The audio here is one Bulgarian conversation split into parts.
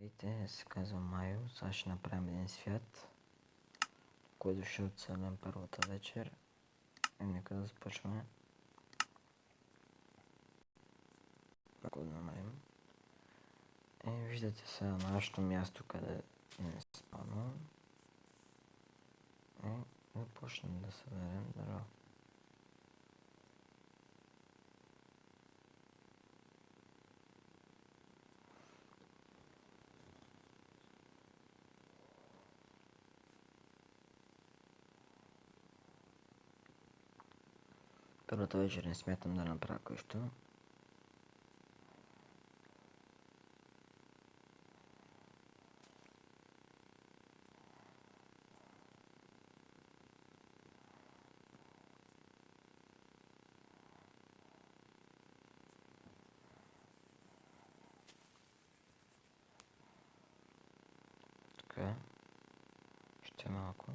Здравейте, се казвам Майо. Сега ще направим един свят, който ще е оцелен първата вечер. И нека да започваме. Ако да намалим. Виждате сега нашето място, къде е спано. И започнем да съберем дърво. Първата вечер не смятам да направя кое-що. Така. Ще малко.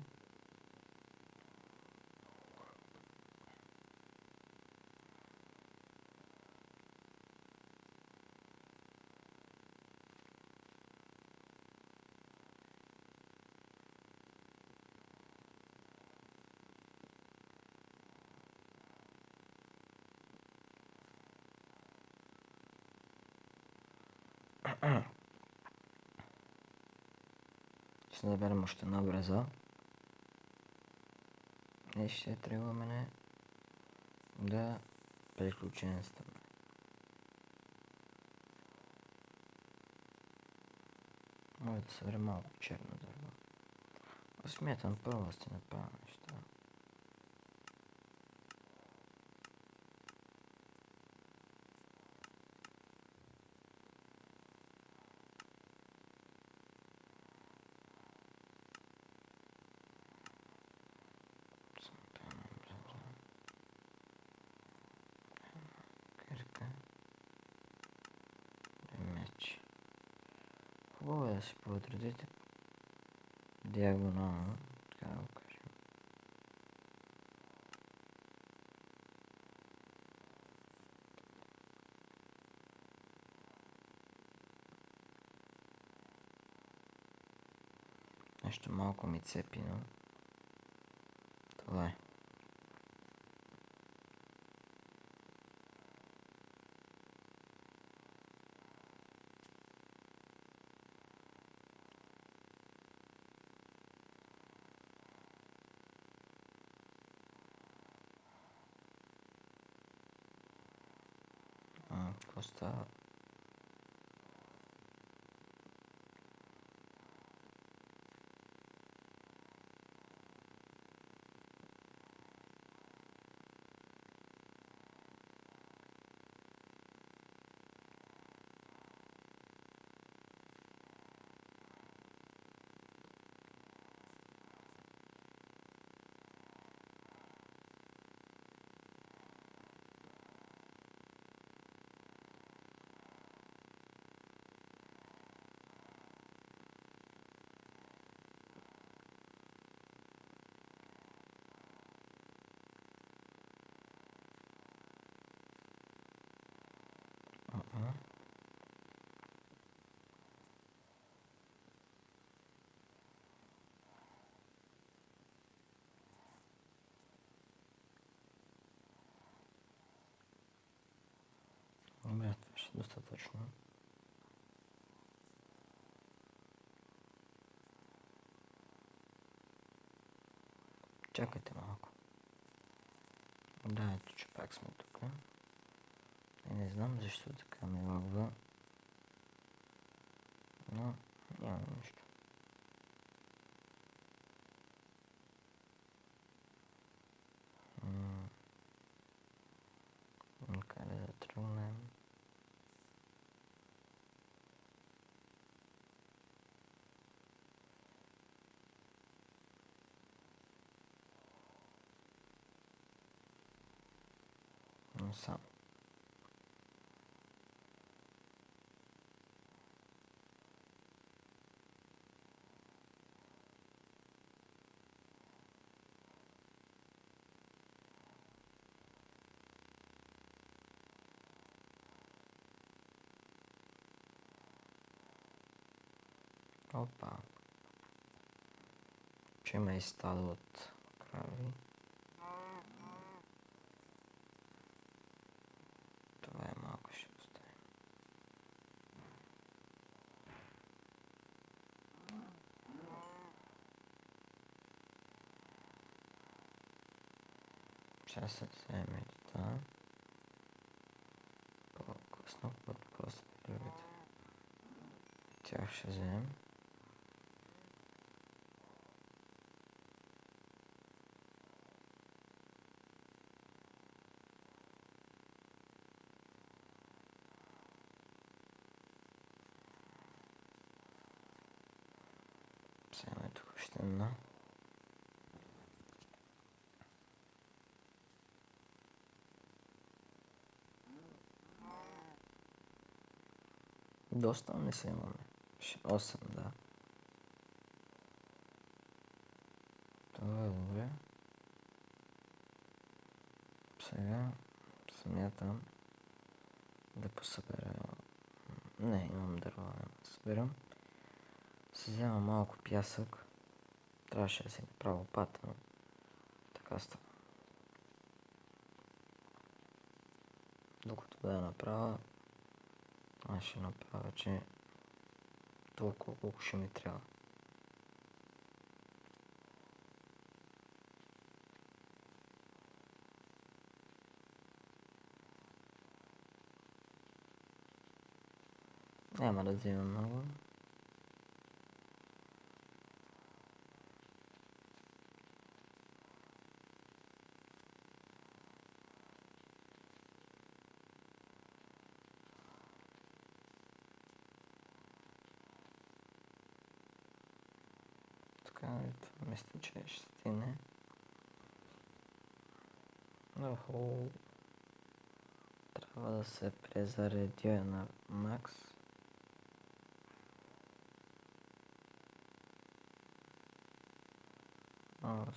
Ще наберем още една бреза. И ще тръгваме да приключенстваме. Може да съберем малко черно дърво. Аз смятам първо да си направя неща. Кирка. И меч. Хубаво е да си подредите диагонално, така да го кажем. Нещо малко ми цепи, но това е. Какво става? Добре, това ще е достатъчно. Чакайте малко. Да, ето, че пак сме тук. И не знам защо така ми лагва. Но няма нищо. Къде да тръгнем? Но сам. Опа. Че има и стадо от крави. Това е малко, ще оставим. Ще се вземе това. По-късно, когато просто любите. Тях ще вземем. Вземем тук още една. Доста не се имаме. 8, да. Това е добре. Сега смятам да посъбера. Не, имам дърва, да събирам. Си взема малко пясък. Трябваше да си направя лопата, но така става. Докато да я направя, аз ще направя, че толкова колко ще ми трябва. Няма да взимам много. Така, това мисля, че ще стигне. Охо. Трябва да се презаредя на макс.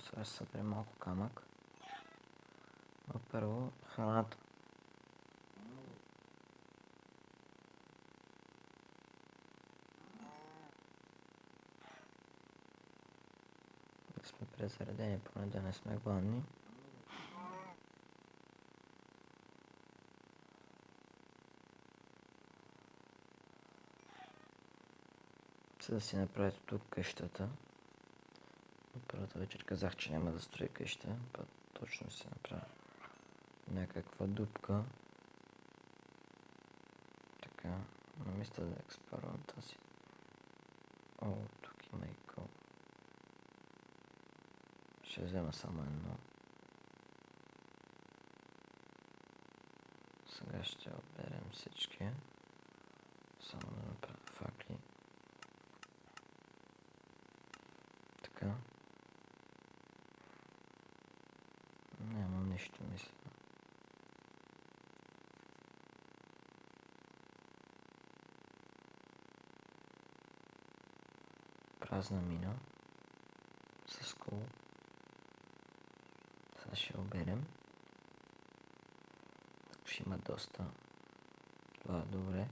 Сега ще съберем малко камък. Но първо храната. Да сме презаредени, поне да не сме гладни. За да си направя тук къщата. Първата вечер казах, че няма да строя къща. Точно си направя някаква дупка. Така, на место да експлорирам тази. О, тук има и кол. Ще взема само едно. Сега ще оберем всички. Само да направя факли. Така. Нямам нищо, мисля. Празна мина. С кол. Сега ще оберем. Ще има доста. Това е добре.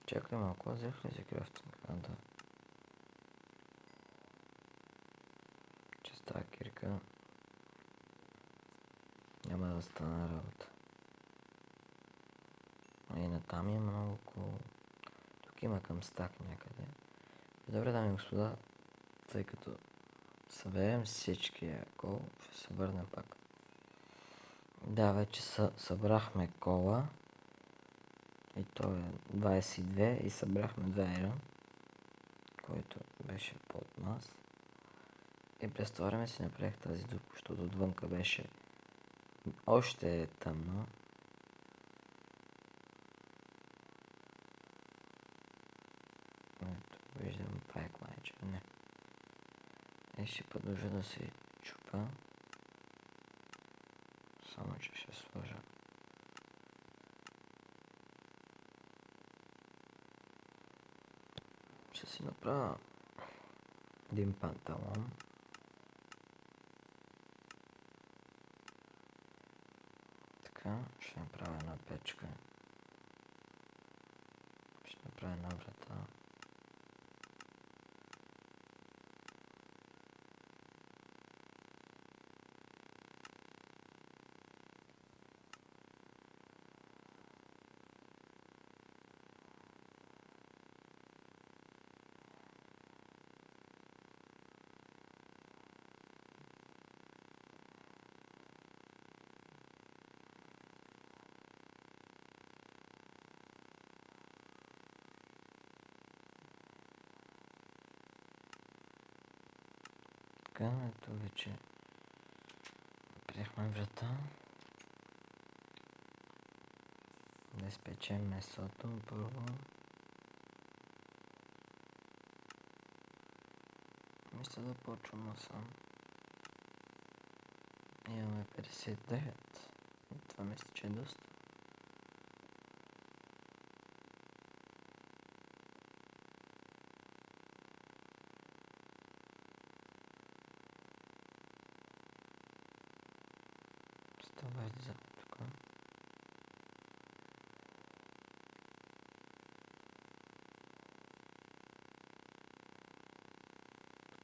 Чакай малко, взех ли за крафтинг? Да. Че с тази кирка няма да стана работа. А и натам има много кол. Тук има към стак някъде. Добре, дами и господа, тъй като съберем всичкия кол, ще се върнем пак. Да, вече събрахме кола. И то е 22 и събрахме 2 айрон, който беше под нас. И през това време си направих тази дупка, защото отвънка беше още тъмно. Ето, виждам пайк майче. Не. И ще продължа да се чупа. Само че ще сложа. Ще си направя един панталон. Така, ще направя една печка. Ще направя една врата. Така, ето вече приехме врата. Да изпечем месото първо. Мисля да почвам насам. Имаме 59. Това мисля, че е доста. Това е за тук.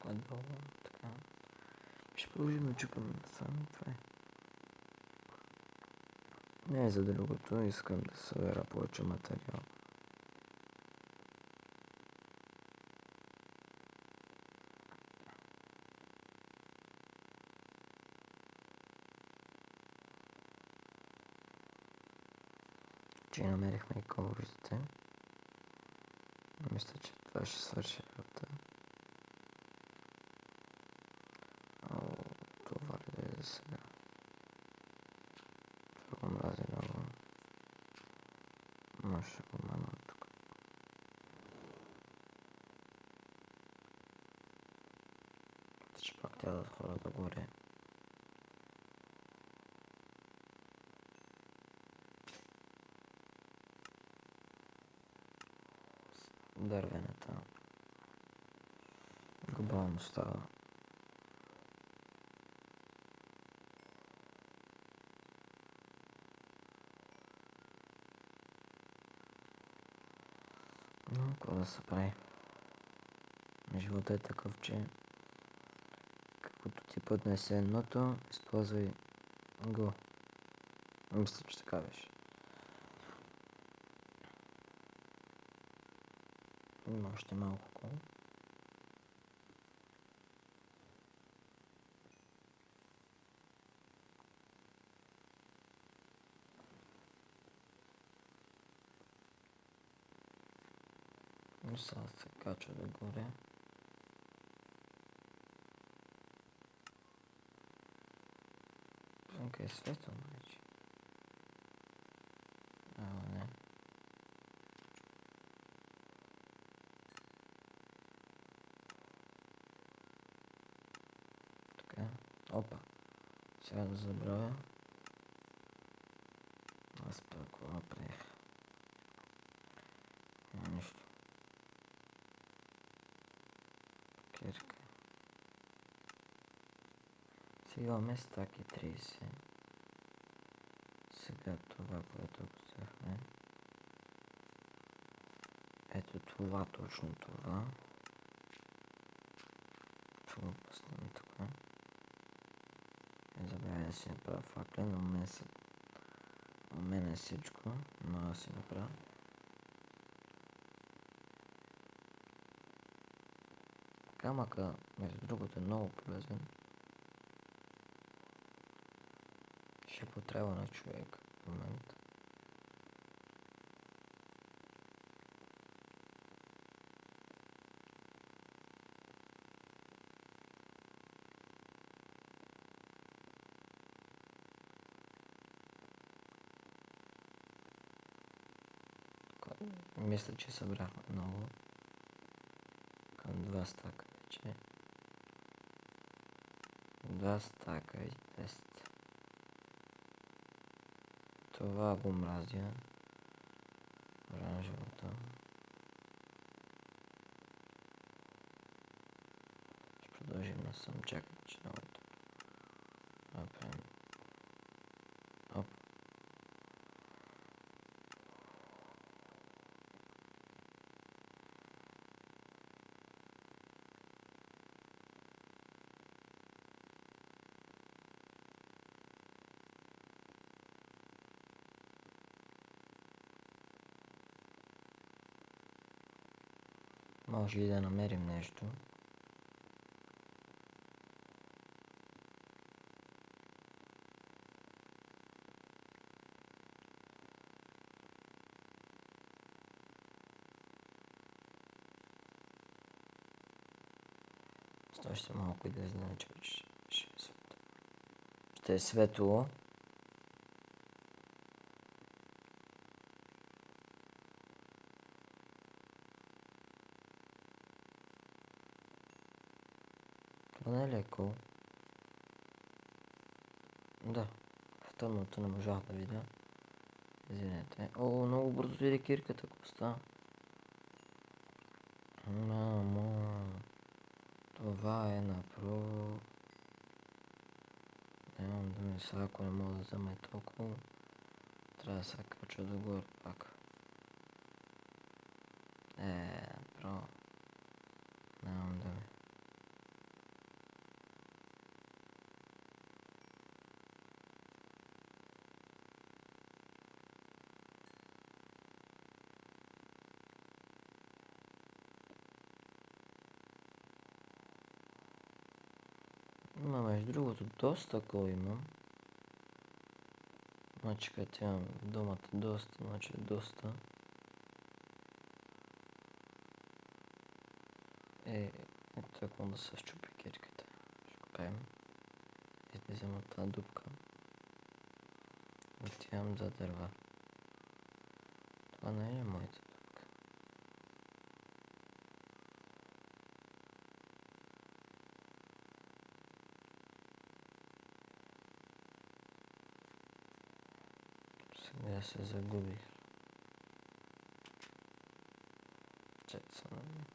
Тук долу, така. Ще продължим да чупаме насам. Това е. Не е за другото, искам да събера повече материал. Че намерихме и коврите. Мисля, че това ще свърши работа. Това ли да е за сега? Това го мрази много. Но ще го мана от тук. Ще пак тя да хора да горе. Дървената. Глобално става. Но какво да се прави? Животът е такъв, че каквото ти поднесе едното, използвай го. Мисля, че така беше. Има още малко кол. И сега се качва догоре. Вънка е светло, вече. Не. Така. Опа. Сега да забравя. Аз пък направих. Няма нищо. Кирка. Сега имаме стаки 30. Сега това, което го взехме. Ето това, точно това. Ще го пуснем така. Не забравяй да си направя факля, но у мен е всичко. Мога да си направя. Камъка, между другото, е много полезен. Ще потреба на човек в момента. Мисля, че събрахме много. Към 2 стака вече. 2 стака и 10. Това го мразя. Оранжевото. Ще продължим насам. Чакай, че новото. Направим. Оп. Може и да намерим нещо. Още малко и да знае, че ще е светло. Ще е светло. Това не е леко. Да. В тъмното не можах да видя. Извинете. О, много бързо видя кирката, коста. Мамо. Това е направо. Нямам думи сега, ако не мога да взема и толкова. Трябва да се кача догоре пак. Направо. Нямам думи. Има между другото доста кол имам. Значи като имам думата доста, значи доста. Ето ако да се щупи кирката. Ще го правим. Излизам от тази дупка. Отивам за дърва. Това не е моята дупка. Сега се загубих. Чакай се на мен.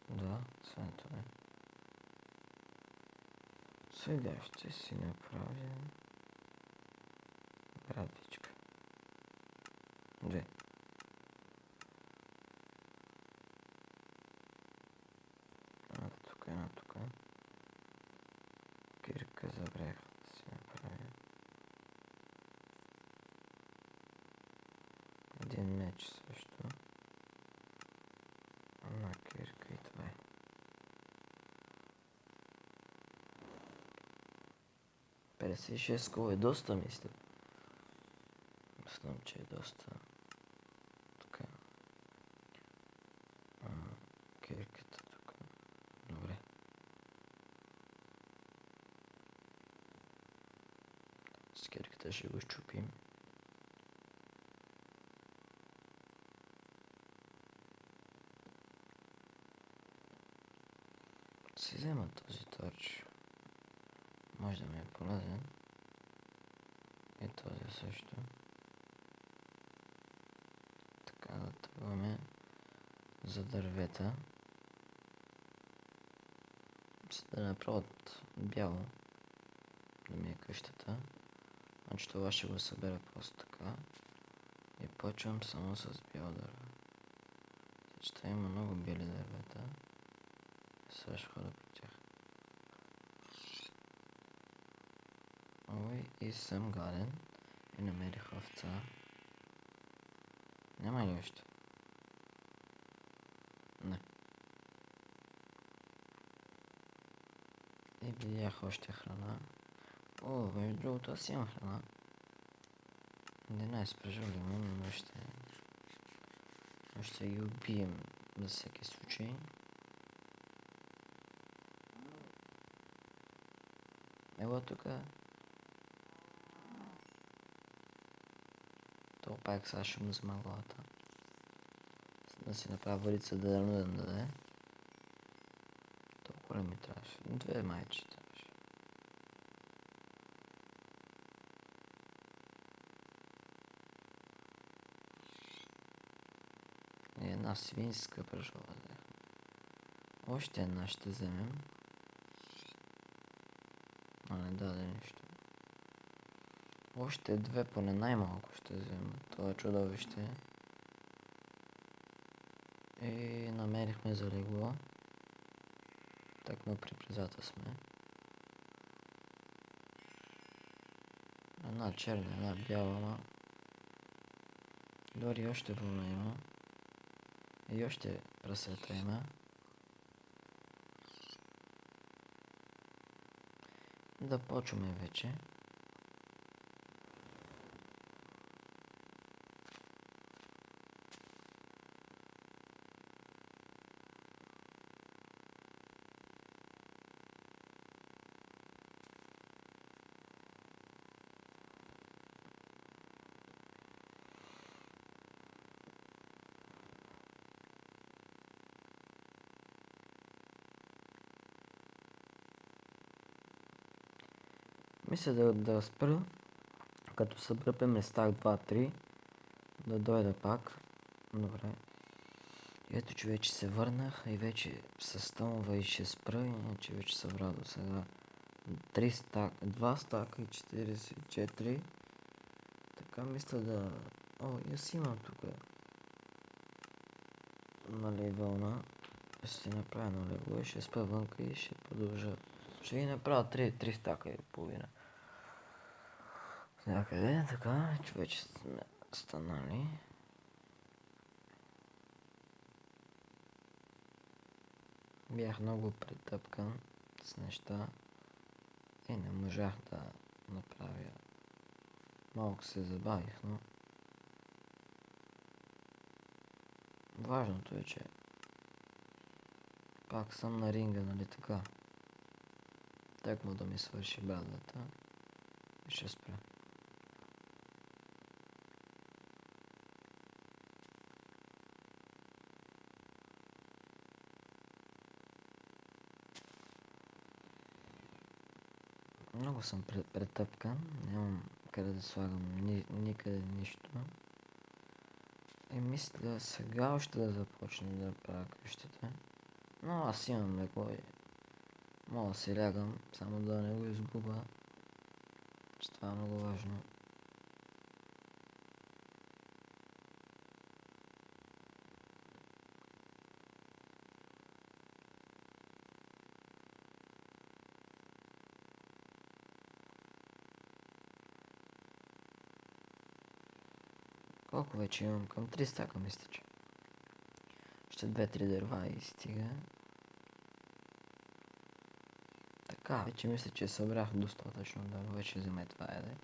Да, сега това е. Сега ще си направя градичка. Две. Една тук. Кирка забравях да си направя. Един меч също. Една кирка и това е. Петдесет и шест кола е доста, мисля. Мислям, че е доста. Тук. Кирката тук. Добре. С кирката ще го щупим. Си взема този торч. Може да ми е полезен. И този също. Така да тръгваме за дървета. Да направят бяло. Да ми е къщата. Значи това ще го събера просто така. И почвам само с бяло дърва. Ще има много бели дървета. Сега ще ходя по тях. Ой, и съм гладен. И намерих овца. Няма ли още? Не. И видях още храна. О, между другото аз имам храна. 11 прежали имам, но ще ги убием за всеки случай. Ево тука. То пак сега ще му взема главата. Да си направя валица да да даде. Толкова ми трябваше. 2 майчи трябваше. И една свинска пръжова взехме. Още една ще вземем. А не даде нищо. Още 2 поне най-малко ще взема. Това чудовище. И намерихме за легло. Такмо при призата сме. Една черна, една бяла, ама Дори още вълна има. И още прасета има. Да почваме вече. Мисля да спра, като събръпеме стак 2-3, да дойда пак. Добре. Ето, че вече се върнах и вече с томова и ще спра, иначе вече събрал до сега 2 стака и 44. Така мисля да... О, и аз имам тук. Нали, вълна. Ще направя едно легло и ще спя вънка и ще продължа. Ще ги направя 3 стака и половина. Някъде, така, че вече сме станали. Бях много претъпкан с неща и не можах да направя. Малко се забавих, но важното е, че пак съм на ринга, нали така. Так му да ми свърши базата и ще спра. Много съм претъпкан, нямам къде да слагам никъде нищо. И мисля сега още да започна да правя къщата. Но аз имам легло и мога да си лягам, само да не го изгубя. Че това е много важно. Колко вече имам? Към 3 стака мисля, че. Ще 2-3 дърва и стига. Така, вече мисля, че събрах достатъчно дърва, вече вземе това еде.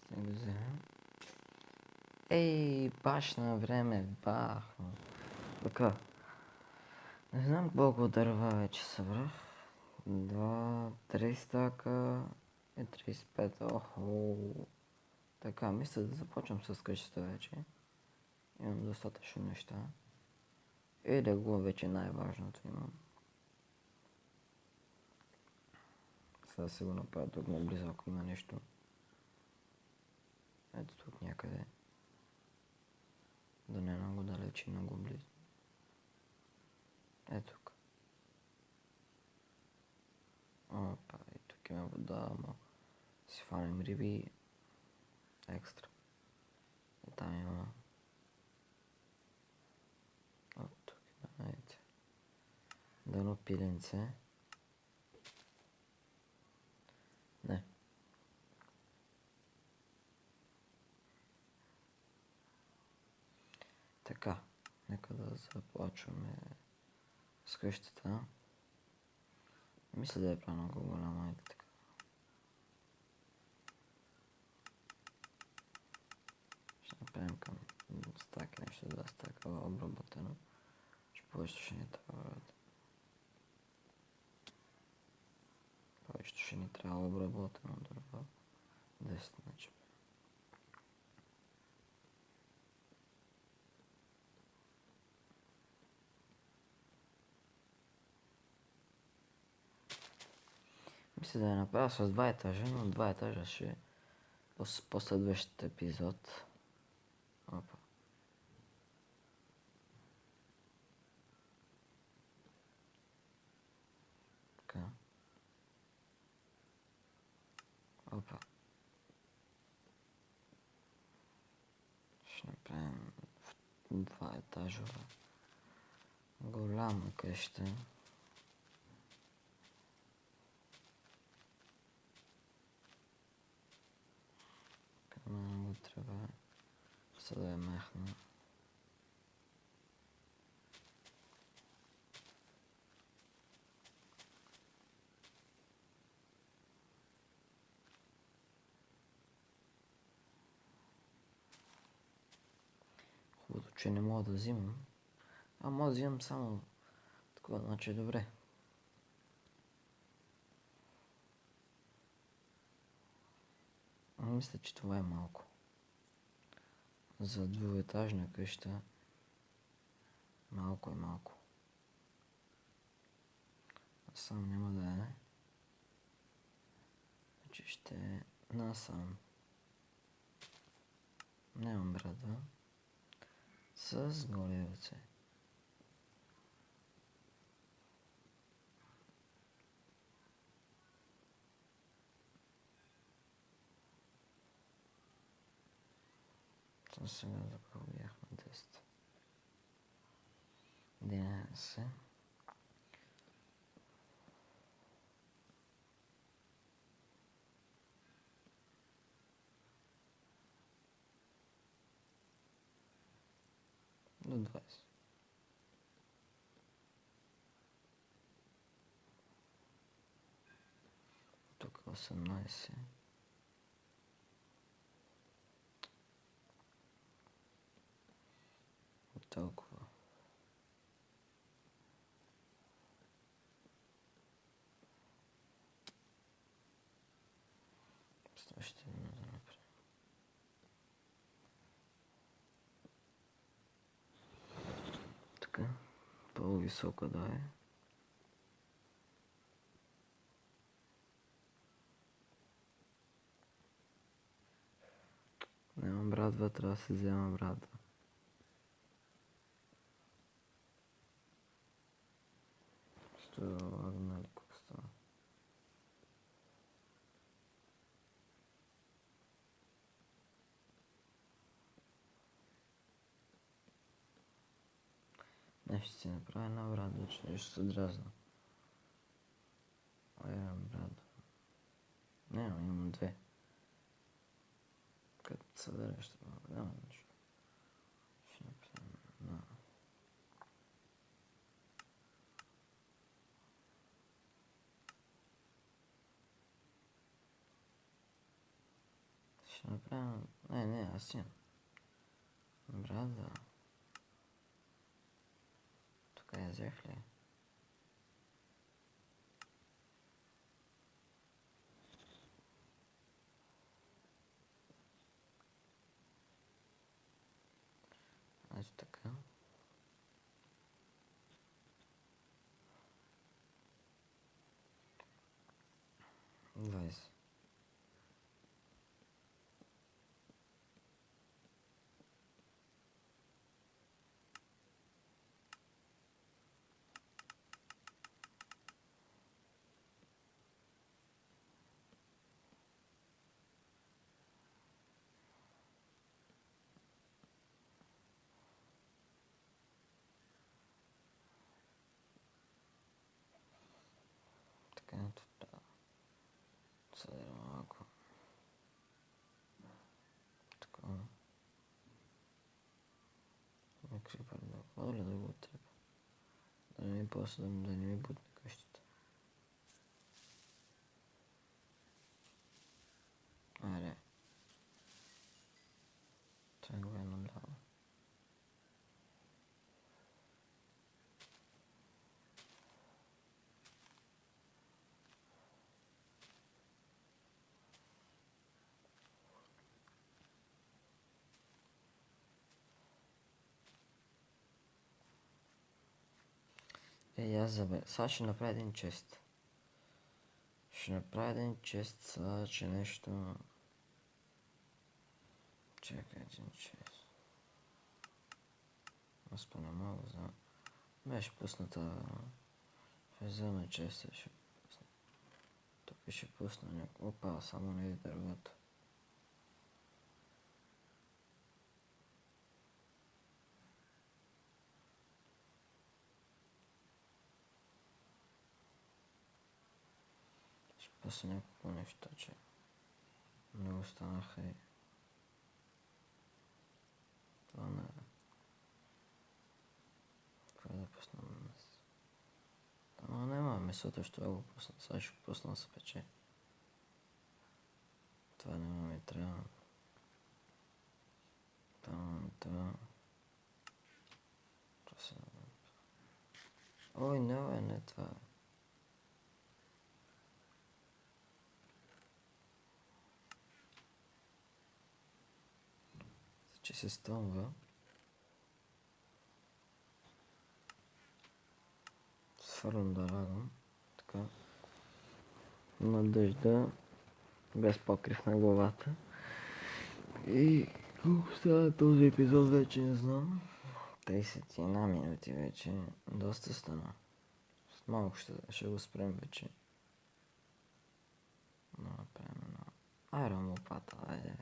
Ще го вземем. Ей, баш на време, бах. Така. Не знам колко дърва вече събрах. 2-3 стака и 35. Охо. Така, мисля да започвам с къщата вече. Имам достатъчно неща. И легло вече най-важното имам. Сега си го направя тук наблизо, ако има нещо. Ето тук някъде. Да не е много далеч и много близо. Ето тук. Опа, и тук има вода, ама си фанем риби екстра. И там има. От тук има, ето. Дано пиленце. Не. Така, нека да започваме с къщата. Мисля да е много голяма, ето така. Ще направим към стаки, нещо 2 стака обработено. Повечето ще ни трябва. Повечето ще ни трябва обработено дърва. 10 значи. Мисля да я направя с 2 етажа, но 2 етажа ще е последващия епизод. Опа. Така. Опа. Ще направим 2 етажова голяма къща. За да я махна. Хубавото, че не мога да взимам. А мога да взимам само такова, значи добре. Мисля, че това е малко. За двуетажна къща малко е малко. А сам няма да е. Значи ще е насам. Нямам брадва. С голи ръце. То сега за какво бяхме 10. 11. До 20. Тук 18. Толкова. Ще да направим. Така. По-висока да е. Нямам брадва, трябва да се взема брадва. Ще лагна ли какво става? Не, ще си направя една брадва, че ще се дразна. Имам брадва. Не, имам две. Като събереш това, няма нищо. Ще направим една. Ще направим... Не, аз имам. Брадва. Тук я взех ли? Ето така. Двайсет. Така, ето това. Съдера малко. Така. Ме крипър да хода ли да го отрепа? Да не ми после да не ми бутне къщата. Айде. Това го е наляво. Аз забе. Сега ще направя един чест. Ще направя един чест сега, че нещо... Чакай един чест. Аз па не мога да знам. Беше пусната... Ще взема честа, ще пусна. Тук ще пусна някакво. Опа, само не е дървото. Ще пусна някакво нещо, че... Много станаха и... Това не е. Какво да пусна днес? Но няма мисълта, що го пусна. Сега ще го пусна да се пече. Това няма ми трябва. Това. Ой, не това. Че се стъмва. Свървам да радам. Така. Надежда. Без покрив на главата. И колко става този епизод вече не знам. 31 минути вече. Доста стана. С малко ще го спрем вече. Но направим едно. Айрон лопата, айде.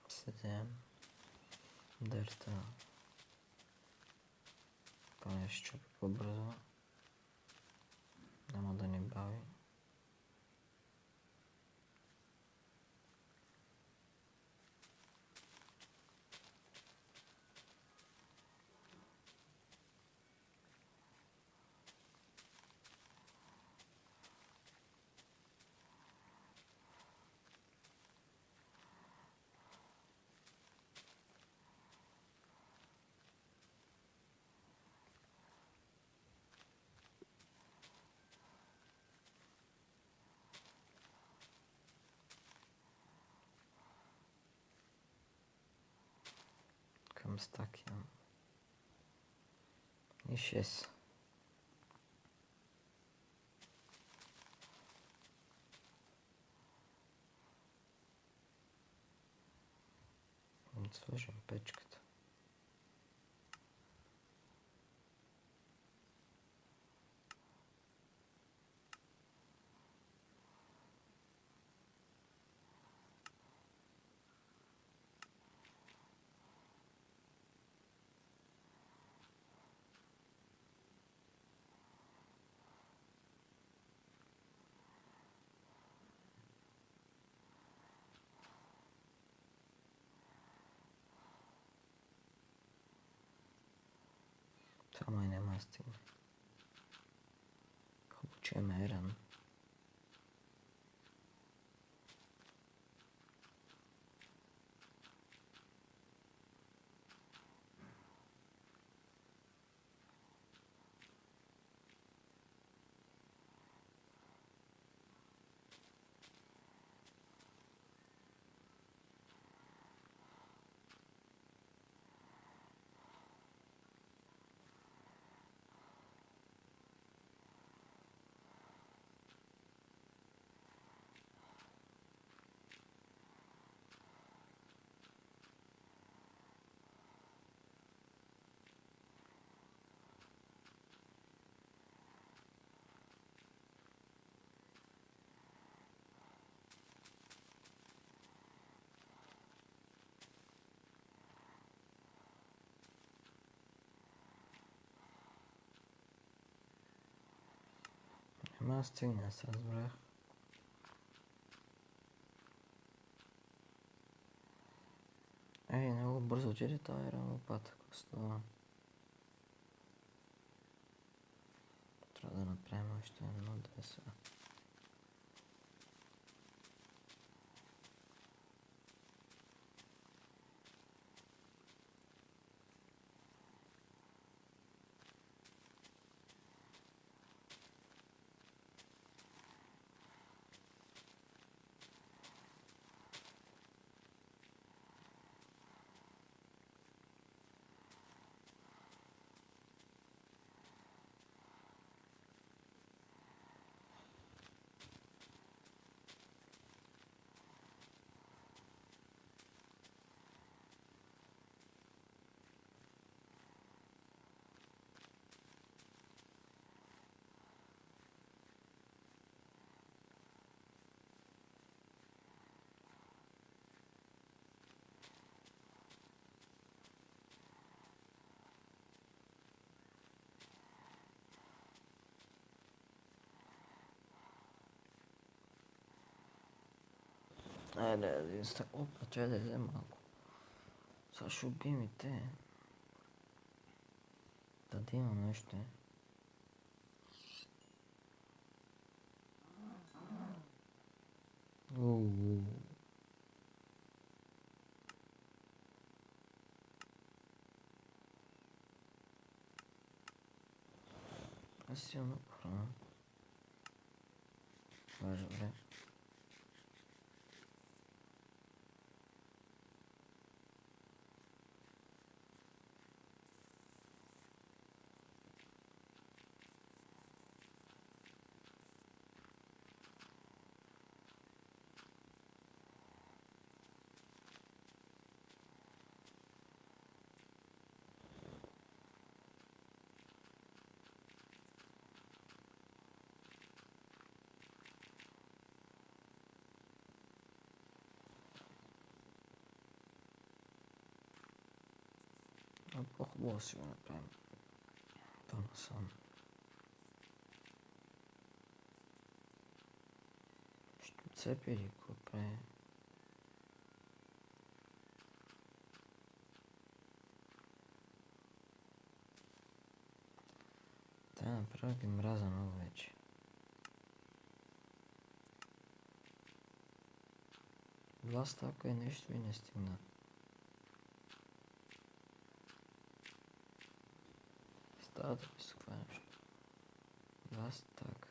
Седем. Дърта. Поне ще чупи по-бързо. Няма да ни бави. Към стак имам. И 6. Сложим печката. Това май няма да стигне. Хубаво, че имаме еран. Няма да стигне, аз разбрах. Ей, много бързо отиде тази еран лопата. Какво става? Трябва да направим още едно дреса. Айде, един стак. Опа, чай да ядем малко. Сега ще убием и те. Да има нещо. Ууу. Аз си имам храна. Важно, добре. По-хубаво си го направим. По-насам. Ще отцепи ли какво прави? Тя направо ги мраза много вече. Два стака и нещо и не стигна. Става да ми се това нещо. Два стака.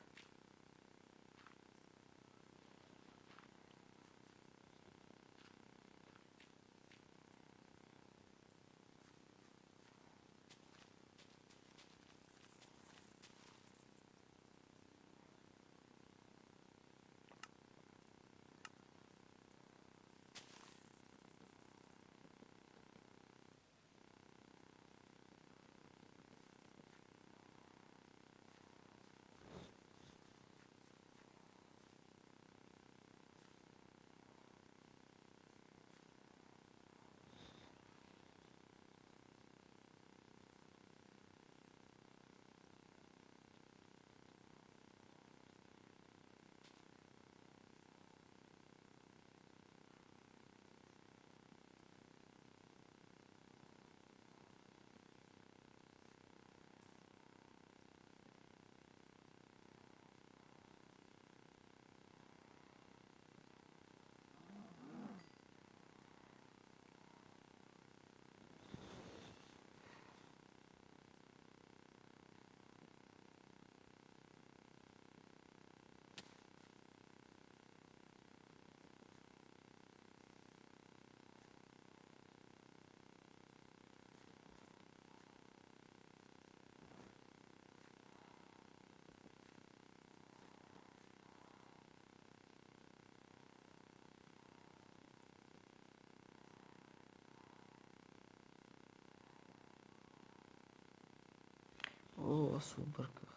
О, аз се обърках.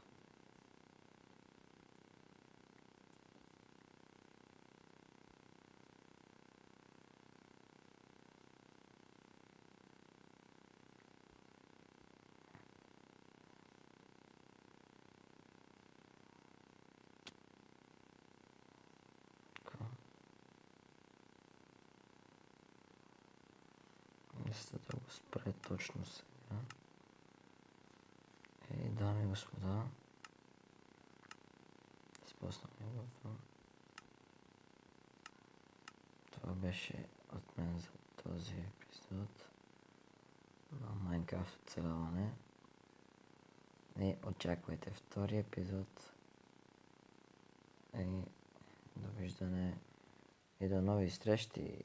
Така. Мисля да го спре точно сега. Дами и господа. Споснахме го. Това беше от мен за този епизод на Майнкрафт оцеляване. И очаквайте втори епизод. И довиждане и до нови срещи.